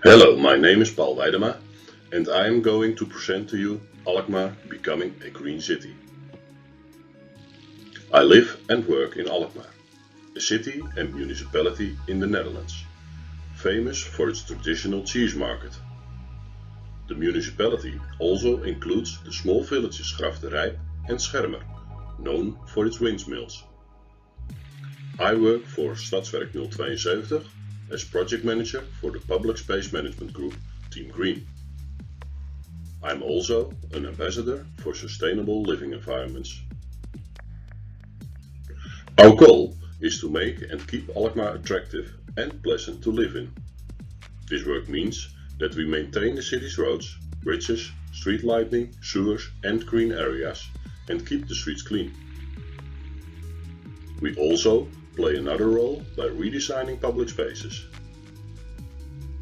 Hello, my name is Paul Weidema and I am going to present to you Alkmaar becoming a green city. I live and work in Alkmaar, a city and municipality in the Netherlands, famous for its traditional cheese market. The municipality also includes the small villages Grafterij and Schermer, known for its windmills. I work for Stadswerk 072 as project manager for the public space management group Team Green. I'm also an ambassador for sustainable living environments. Our goal is to make and keep Alkmaar attractive and pleasant to live in. This work means that we maintain the city's roads, bridges, street lighting, sewers and green areas and keep the streets clean. We also play another role by redesigning public spaces.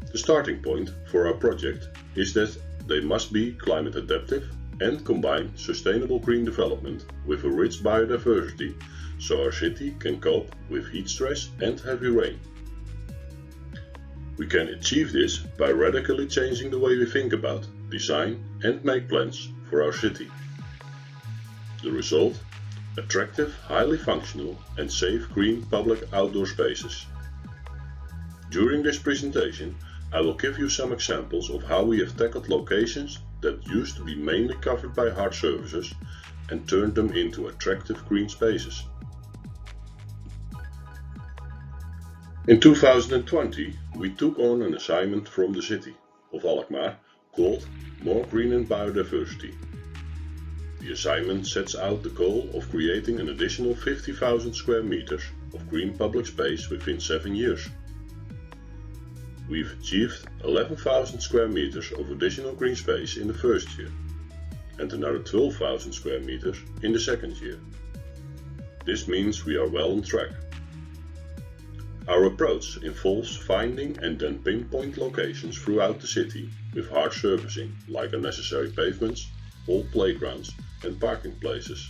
The starting point for our project is that they must be climate adaptive and combine sustainable green development with a rich biodiversity so our city can cope with heat stress and heavy rain. We can achieve this by radically changing the way we think about, design and make plans for our city. The result? Attractive, highly functional and safe green public outdoor spaces. During this presentation, I will give you some examples of how we have tackled locations that used to be mainly covered by hard surfaces and turned them into attractive green spaces. In 2020, we took on an assignment from the city of Alkmaar called More Green and Biodiversity. The assignment sets out the goal of creating an additional 50,000 square meters of green public space within 7 years. We've achieved 11,000 square meters of additional green space in the first year and another 12,000 square meters in the second year. This means we are well on track. Our approach involves finding and then pinpoint locations throughout the city with hard surfacing like unnecessary pavements, old playgrounds and parking places.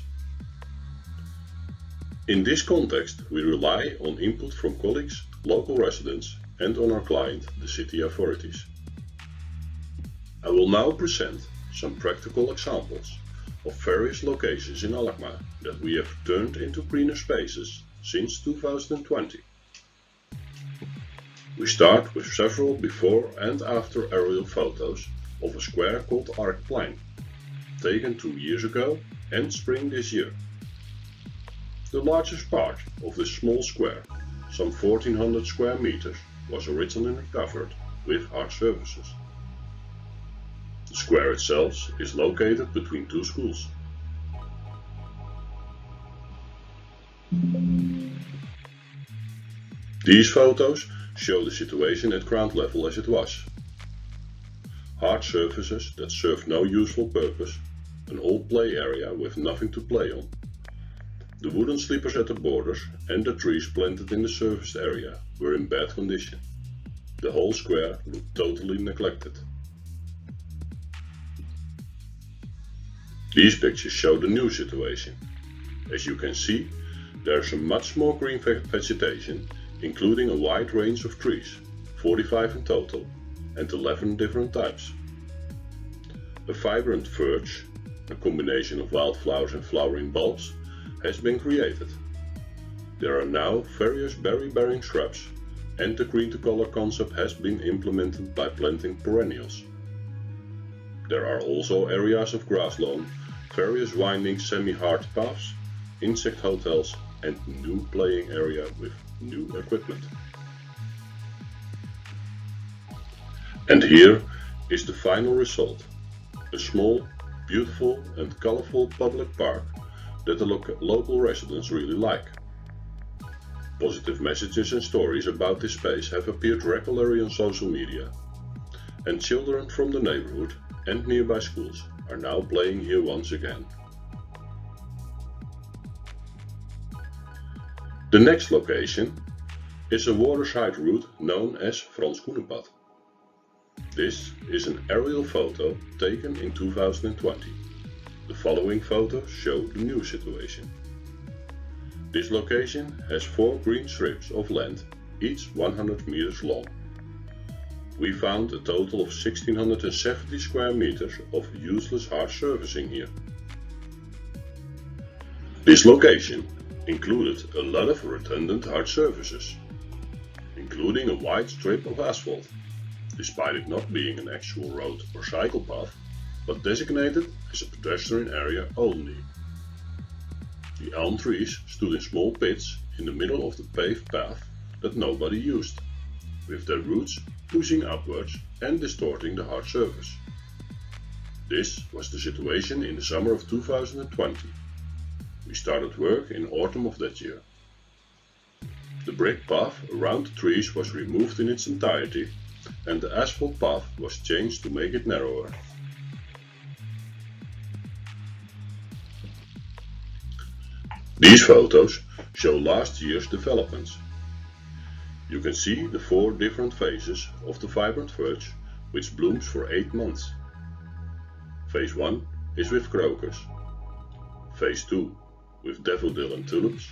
In this context, we rely on input from colleagues, local residents and on our client, the city authorities. I will now present some practical examples of various locations in Alkmaar that we have turned into greener spaces since 2020. We start with several before and after aerial photos of a square called Alkmaar, taken 2 years ago and spring this year. The largest part of this small square, some 1400 square meters, was originally covered with hard surfaces. The square itself is located between 2 schools. These photos show the situation at ground level as it was. Hard surfaces that served no useful purpose, an old play area with nothing to play on. The wooden sleepers at the borders and the trees planted in the surfaced area were in bad condition. The whole square looked totally neglected. These pictures show the new situation. As you can see, there is a much more green vegetation, including a wide range of trees, 45 in total, and 11 different types. A vibrant verge, a combination of wildflowers and flowering bulbs, has been created. There are now various berry-bearing shrubs, and the green to color concept has been implemented by planting perennials. There are also areas of grass lawn, various winding semi-hard paths, insect hotels and new playing area with new equipment. And here is the final result, a small, beautiful and colorful public park that the local residents really like. Positive messages and stories about this space have appeared regularly on social media, and children from the neighborhood and nearby schools are now playing here once again. The next location is a waterside route known as Frans Koenenpad. This is an aerial photo taken in 2020. The following photos show the new situation. This location has 4 green strips of land, each 100 meters long. we found a total of 1670 square meters of useless hard surfacing here. This location included a lot of redundant hard surfaces, including a wide strip of asphalt, despite it not being an actual road or cycle path, but designated as a pedestrian area only. The elm trees stood in small pits in the middle of the paved path that nobody used, with their roots pushing upwards and distorting the hard surface. This was the situation in the summer of 2020. We started work in autumn of that year. The brick path around the trees was removed in its entirety, and the asphalt path was changed to make it narrower. These photos show last year's developments. You can see the 4 different phases of the vibrant fudge, which blooms for 8 months. Phase 1 is with crocus, Phase 2 with daffodil and tulips,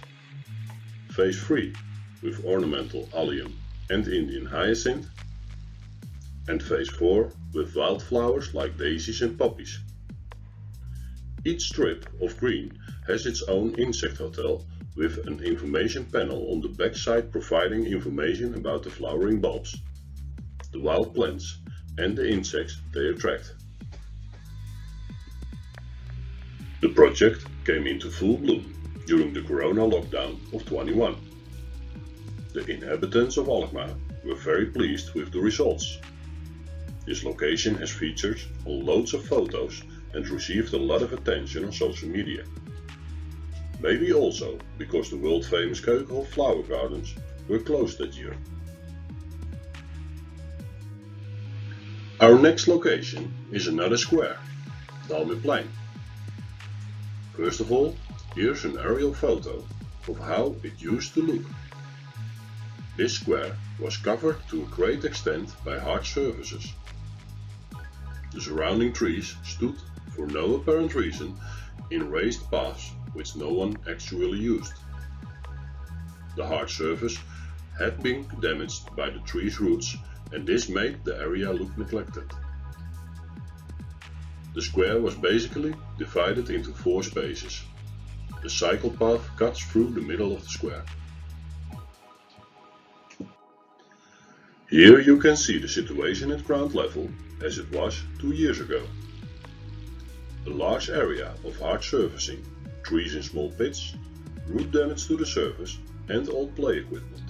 Phase 3 with ornamental allium and Indian hyacinth, and Phase 4 with wildflowers like daisies and poppies. Each strip of green has its own insect hotel with an information panel on the back side providing information about the flowering bulbs, the wild plants and the insects they attract. The project came into full bloom during the Corona lockdown of 21. The inhabitants of Alkmaar were very pleased with the results. This location has featured on loads of photos and received a lot of attention on social media. Maybe also because the world famous Keukenhof flower gardens were closed that year. Our next location is another square, Dalmeplein. First of all, here's an aerial photo of how it used to look. This square was covered to a great extent by hard surfaces. The surrounding trees stood, for no apparent reason, in raised paths which no one actually used. The hard surface had been damaged by the tree's roots, and this made the area look neglected. The square was basically divided into 4 spaces. The cycle path cuts through the middle of the square. Here you can see the situation at ground level as it was 2 years ago. A large area of hard surfacing, trees in small pits, root damage to the surface and old play equipment.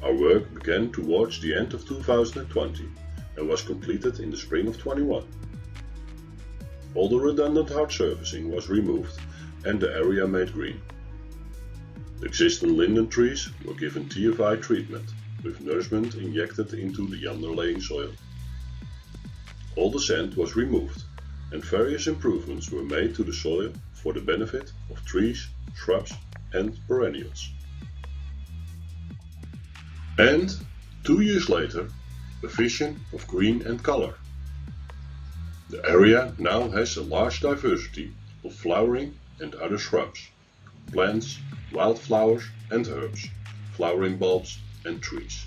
Our work began towards the end of 2020 and was completed in the spring of 21. All the redundant hard surfacing was removed and the area made green. The existing linden trees were given TFI treatment with nourishment injected into the underlying soil. All the sand was removed and various improvements were made to the soil for the benefit of trees, shrubs and perennials. And 2 years later, a vision of green and color. The area now has a large diversity of flowering and other shrubs, plants, wildflowers and herbs, flowering bulbs and trees.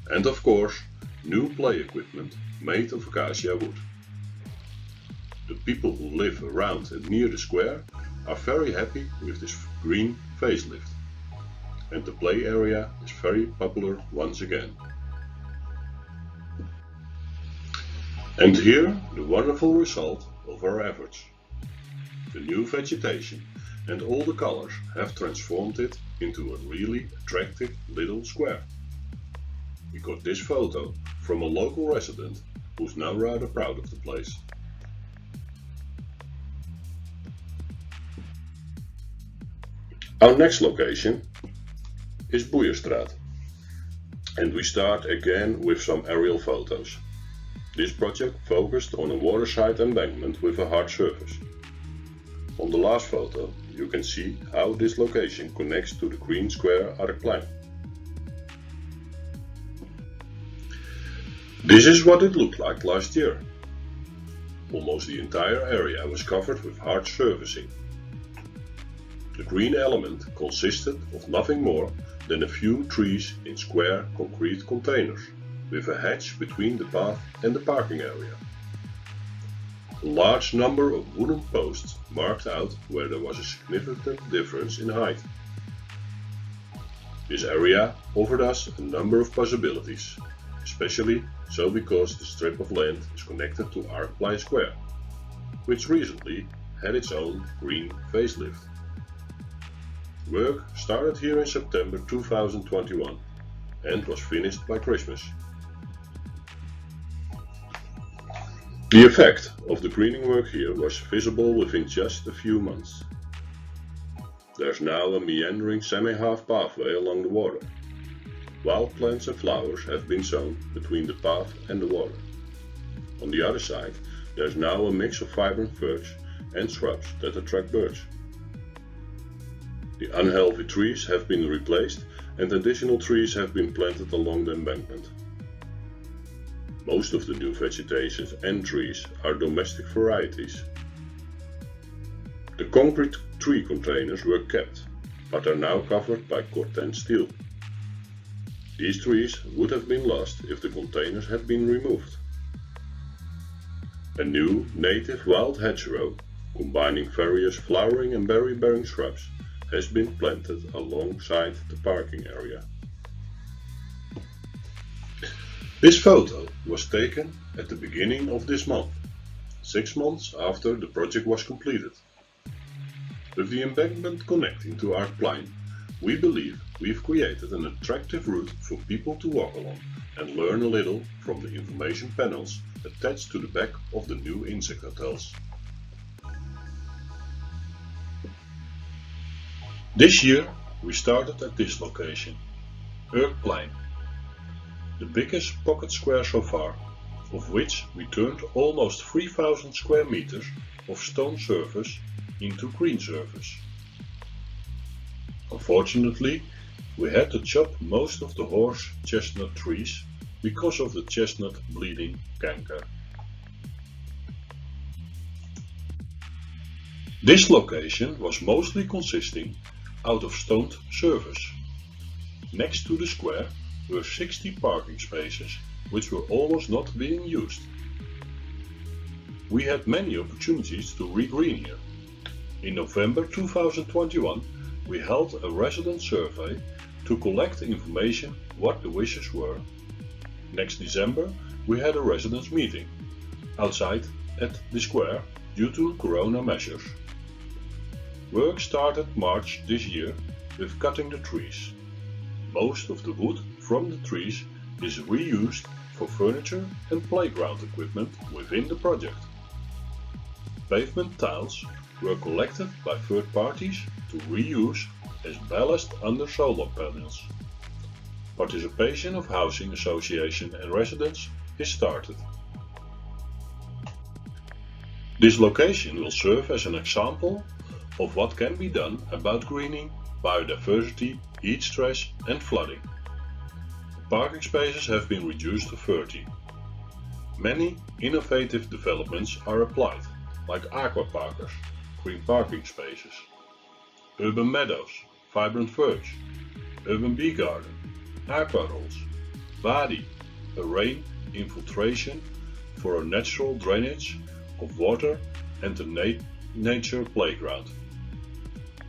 And of course, new play equipment made of acacia wood. The people who live around and near the square are very happy with this green facelift. And the play area is very popular once again. And here the wonderful result of our efforts. The new vegetation and all the colors have transformed it into a really attractive little square. We got this photo from a local resident who's now rather proud of the place. Our next location is Boeierstraat, and we start again with some aerial photos. This project focused on a waterside embankment with a hard surface. On the last photo you can see how this location connects to the green square Alkmaar. This is what it looked like last year. Almost the entire area was covered with hard surfacing. The green element consisted of nothing more than a few trees in square concrete containers, with a hedge between the path and the parking area. A large number of wooden posts marked out where there was a significant difference in height. This area offered us a number of possibilities, especially so because the strip of land is connected to Alkmaar Square, which recently had its own green facelift. Work started here in September 2021 and was finished by Christmas. The effect of the greening work here was visible within just a few months. There's now a meandering semi-half pathway along the water. Wild plants and flowers have been sown between the path and the water. On the other side, there's now a mix of vibrant ferns and shrubs that attract birds. The unhealthy trees have been replaced and additional trees have been planted along the embankment. Most of the new vegetation and trees are domestic varieties. The concrete tree containers were kept, but are now covered by corten steel. These trees would have been lost if the containers had been removed. A new native wild hedgerow, combining various flowering and berry-bearing shrubs, has been planted alongside the parking area. This photo was taken at the beginning of this month, 6 months after the project was completed. With the embankment connecting to Alkmaar, we believe we've created an attractive route for people to walk along and learn a little from the information panels attached to the back of the new insect hotels. This year we started at this location, Alkmaar, the biggest pocket square so far, of which we turned almost 3,000 square meters of stone surface into green surface. Unfortunately, we had to chop most of the horse chestnut trees because of the chestnut bleeding canker. This location was mostly consisting out of stoned surface. Next to the square were 60 parking spaces, which were almost not being used. We had many opportunities to regreen here. In November 2021, we held a resident survey to collect information what the wishes were. Next December, we had a residents meeting outside at the square due to corona measures. Work started March this year with cutting the trees. Most of the wood from the trees is reused for furniture and playground equipment within the project. Pavement tiles were collected by third parties to reuse as ballast under solar panels. Participation of housing association and residents is started. This location will serve as an example of what can be done about greening, biodiversity, heat stress and flooding. The parking spaces have been reduced to 30. Many innovative developments are applied, like aquaparkers, green parking spaces, urban meadows, vibrant verge, urban bee garden, aqua rolls, wadi, a rain infiltration for a natural drainage of water and a nature playground.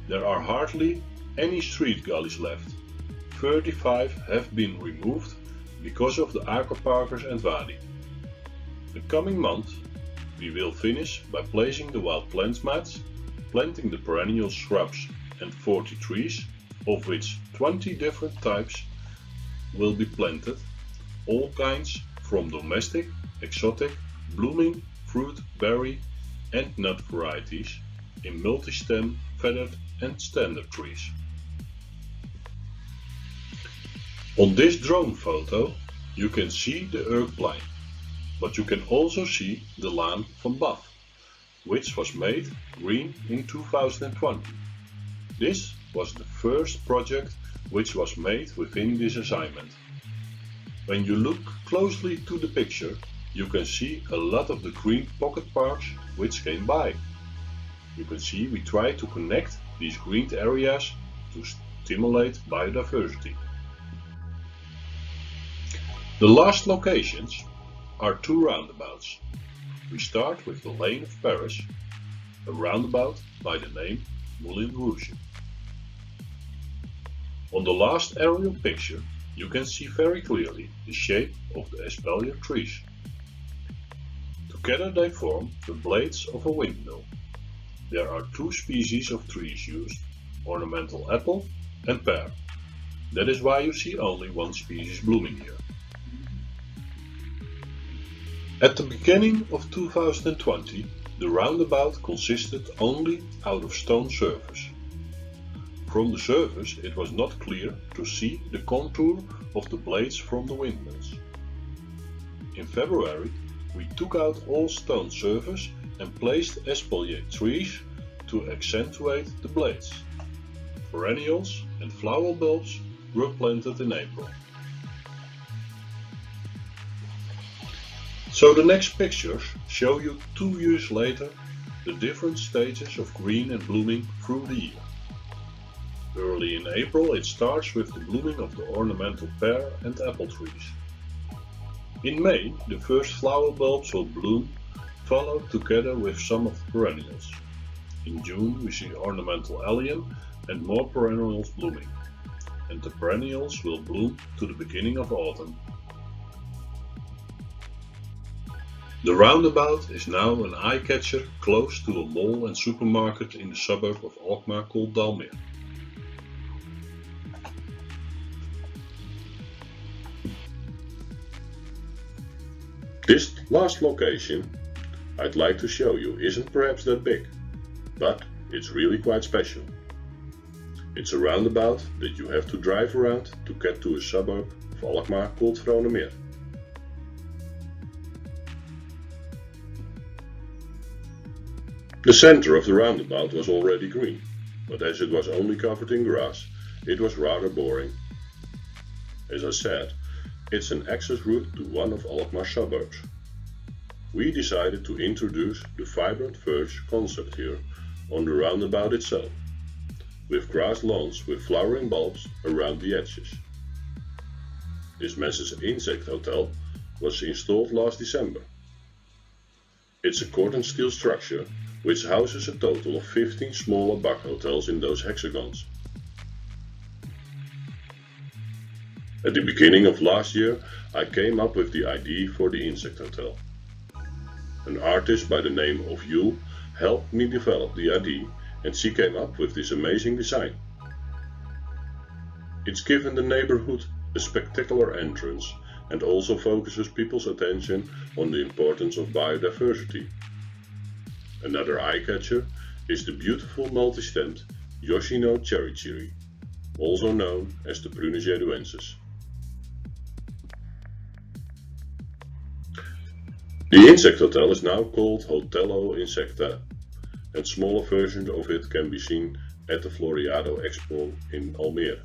There are hardly any street gullies left. 35 have been removed because of the aquaparkers and wadi. The coming month we will finish by placing the wild plants mats, planting the perennial shrubs and 40 trees, of which 20 different types will be planted, all kinds from domestic, exotic, blooming, fruit, berry and nut varieties in multi-stem, feathered and standard trees. On this drone photo you can see the Alkmaar, but you can also see the Laan van Bath, which was made green in 2020. This was the first project which was made within this assignment. When you look closely to the picture, you can see a lot of the green pocket parks which came by. You can see we try to connect these greened areas to stimulate biodiversity. The last locations are two roundabouts. We start with the Lane of Paris, a roundabout by the name Moulin Rouge. On the last aerial picture you can see very clearly the shape of the espalier trees. Together they form the blades of a windmill. There are two species of trees used, ornamental apple and pear. That is why you see only one species blooming here. At the beginning of 2020, the roundabout consisted only out of stone surface. From the surface it was not clear to see the contour of the blades from the windmills. In February we took out all stone surface and placed espalier trees to accentuate the blades. Perennials and flower bulbs were planted in April. So the next pictures show you 2 years later the different stages of green and blooming through the year. Early in April it starts with the blooming of the ornamental pear and apple trees. In May the first flower bulbs will bloom, followed together with some of the perennials. In June we see ornamental allium and more perennials blooming, and the perennials will bloom to the beginning of autumn. The roundabout is now an eye-catcher close to a mall and supermarket in the suburb of Alkmaar called Alkmaar. This last location I'd like to show you isn't perhaps that big, but it's really quite special. It's a roundabout that you have to drive around to get to a suburb of Alkmaar called Vronemeer. The center of the roundabout was already green, but as it was only covered in grass, it was rather boring. As I said, it's an access route to one of Alkmaar's suburbs. We decided to introduce the vibrant verge concept here on the roundabout itself, with grass lawns with flowering bulbs around the edges. This massive insect hotel was installed last December. It's a cordon steel structure which houses a total of 15 smaller bug hotels in those hexagons. At the beginning of last year I came up with the idea for the insect hotel. An artist by the name of Yul helped me develop the idea and she came up with this amazing design. It's given the neighborhood a spectacular entrance and also focuses people's attention on the importance of biodiversity. Another eye-catcher is the beautiful multi-stemmed Yoshino cherry tree, also known as the Prunus jeruensis. The insect hotel is now called Hotello Insecta, and smaller versions of it can be seen at the Floriado Expo in Almere.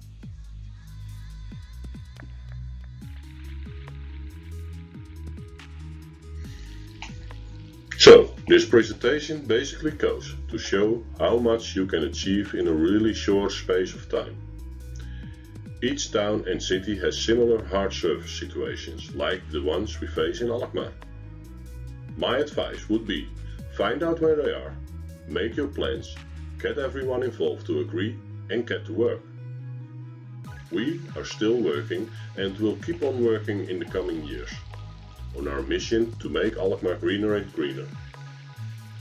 So, this presentation basically goes to show how much you can achieve in a really short space of time. Each town and city has similar hard surface situations like the ones we face in Alkmaar. My advice would be, find out where they are, make your plans, get everyone involved to agree and get to work. We are still working and will keep on working in the coming years on our mission to make Alkmaar greener and greener.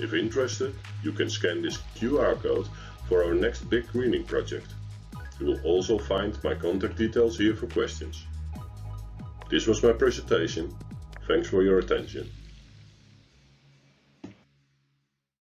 If interested, you can scan this QR code for our next big greening project. You will also find my contact details here for questions. This was my presentation. Thanks for your attention.